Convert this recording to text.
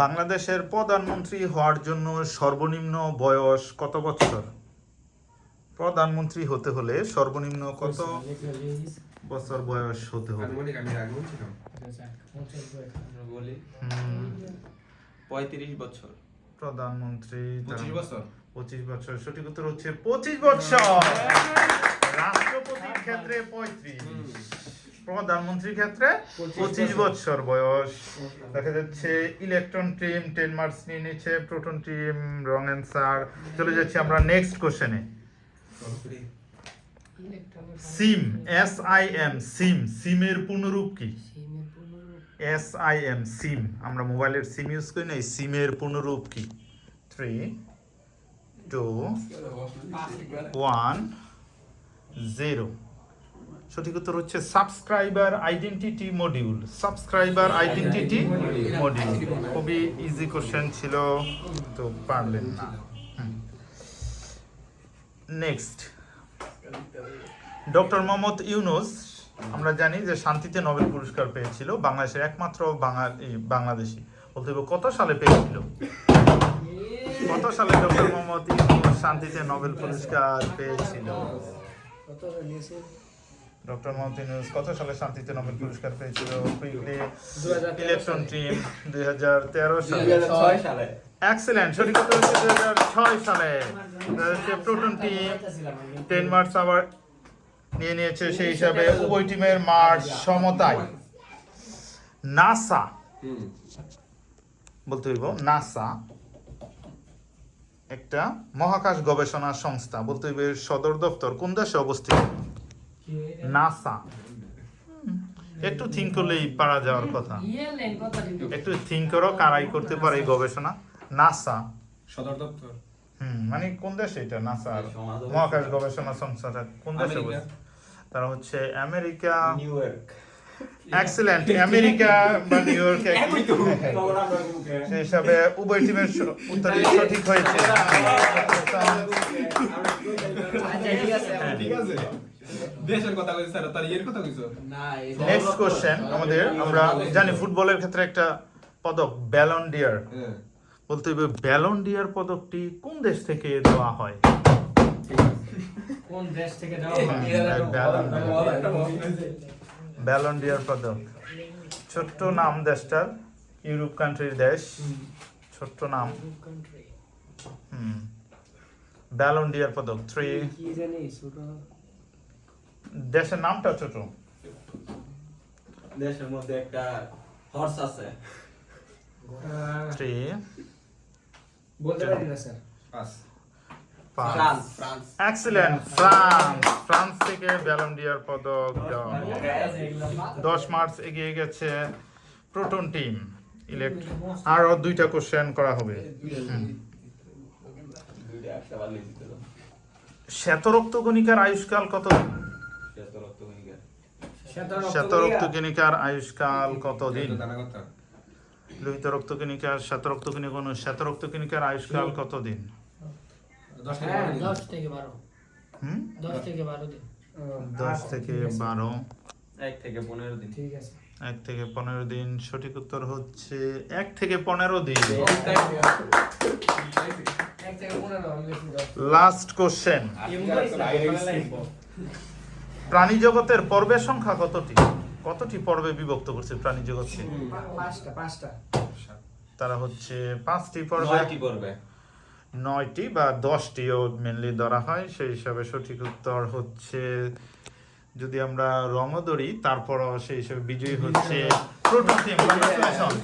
বাংলাদেশের প্রধানমন্ত্রী হওয়ার জন্য সর্বনিম্ন বয়স কত বছর? প্রধানমন্ত্রী হতে হলে সর্বনিম্ন কত বছর বয়স হতে হবে? বলি 35 বছর। প্রধানমন্ত্রী 25 বছর। 25 বছর, সঠিক উত্তর হচ্ছে 25 বছর। রাষ্ট্রপতির ক্ষেত্রে 35, প্রধানমন্ত্রীর ক্ষেত্রে 25 বছর বয়স। দেখা যাচ্ছে ইলেকট্রন টিম 10 মার্কস নিয়ে নিচ্ছে, প্রোটন টিম রং অ্যান্সার। চলে যাচ্ছি আমরা নেক্সট কোশ্চেনে। সিম, SIM, সিম, সিমের পূর্ণরূপ কি? SIM, সিম, আমরা মোবাইলের সিম ইউজ করি না, এই সিমের পূর্ণরূপ কি? 3 2 1 0। সঠিক উত্তর হচ্ছে subscriber identity module. Subscriber identity module. খুবই ইজি কোশ্চেন ছিল, তো পারলেন না। নেক্সট, ডক্টর মোহাম্মদ ইউনূস আমরা জানি যে শান্তিতে নোবেল পুরস্কার পেয়েছিল, বাংলাদেশের একমাত্র বাংলাদেশি। বলতে হবে কত সালে পেয়েছিল? কত সালে ডক্টর মোহাম্মদ ইউনূস শান্তিতে নোবেল পুরস্কার পেয়েছিল? ডক্টর মোহাম্মদ ইউনূস কত সালে শান্তিতে নোবেল পুরস্কার পেয়েছিল? ইলেকট্রন টিম 2013 সালে। এক্সেলেন্ট, সঠিক উত্তর হচ্ছে 2006 সালে। প্রোটন টিম 10 মার্কস আবার নিয়ে নিয়েছে, সেই হিসাবে উভয় টিমের মার্কস সমতায়। নাসা, বলতে হইব নাসা একটা মহাকাশ গবেষণা সংস্থা। বলতে হইবে সদর দপ্তর কোন দেশে অবস্থিত? নাসা। একটু থিঙ্ক করলেই পারা যাওয়ার কথা। একটু থিঙ্ক করো, কারাই করতে পারে এই গবেষণা? নাসা সদর দপ্তর। মানে কোন দেশে এটা? নাসা মহাকাশ গবেষণা সংস্থাটা কোন দেশে অবস্থিত? তারা হচ্ছে America, new York. Excellent, America বা নিউ ইয়র্ক একই। সেই হিসাবে উভয় টিমের উত্তরই সঠিক হয়েছে। ঠিক আছে। দেশের কথা কইছ স্যার, তার ইয়ের কথা কইছো না? নেক্সট কোশ্চেন আমাদের, আমরা জানি ফুটবলের ক্ষেত্রে একটা পদক ব্যালন ডিয়ার। বলতে হবে ব্যালন ডিয়ার পদকটি কোন দেশ থেকে দেওয়া হয়? কোন দেশ থেকে দেওয়া হয়? ব্যালন ডিয়ার পদক, ছোট্ট নাম দেশটার, ইউরোপ কান্ট্রির দেশ, ছোট্ট নাম। ব্যালন ডিয়ার পদক 3, কি জানি ছোট দেশের নামটা ছোট। দেশের মধ্যে একটা হর্স আছে। 3 বলতে পারি না sir. Pass. France. Excellent, France. France থেকে ব্যালন ডিয়ার পদক দেওয়া হয়। 10 মার্কস এগিয়ে গেছে প্রোটন টিম। আরো 2টা কোশ্চেন করা হবে। শ্বেতরক্ত কণিকার আয়ুষ্কাল কতদিন? শ্বেতরক্ত কণিকার আয়ুষ্কাল কতদিন? লোহিত রক্ত কণিকার শ্বেতরক্ত কণিকার আয়ুষ্কাল কতদিন? 10 থেকে 12 10 থেকে 12 দিন। 10 থেকে 12, 1 থেকে 15 দিন। ঠিক আছে, 1 থেকে 15 দিন। সঠিক উত্তর হচ্ছে 1 থেকে 15 দিন। 1 থেকে 15 লাস্ট কোশ্চেন, প্রাণী জগতের পর্বের সংখ্যা কতটি? কতটি পর্বে বিভক্ত করছে প্রাণী জগৎকে? 5টা। তারা হচ্ছে 5টি পর্বে, 9টি পর্বে, 9টি বা 10টিও মেনলি ধরা হয়। সেই হিসাবে সঠিক উত্তর হচ্ছে, যদি আমরা রঙও ধরি তারপরও সেই হিসাবে বিজয়ী হচ্ছে প্রোটন টিম। কংগ্রাচুলেশন।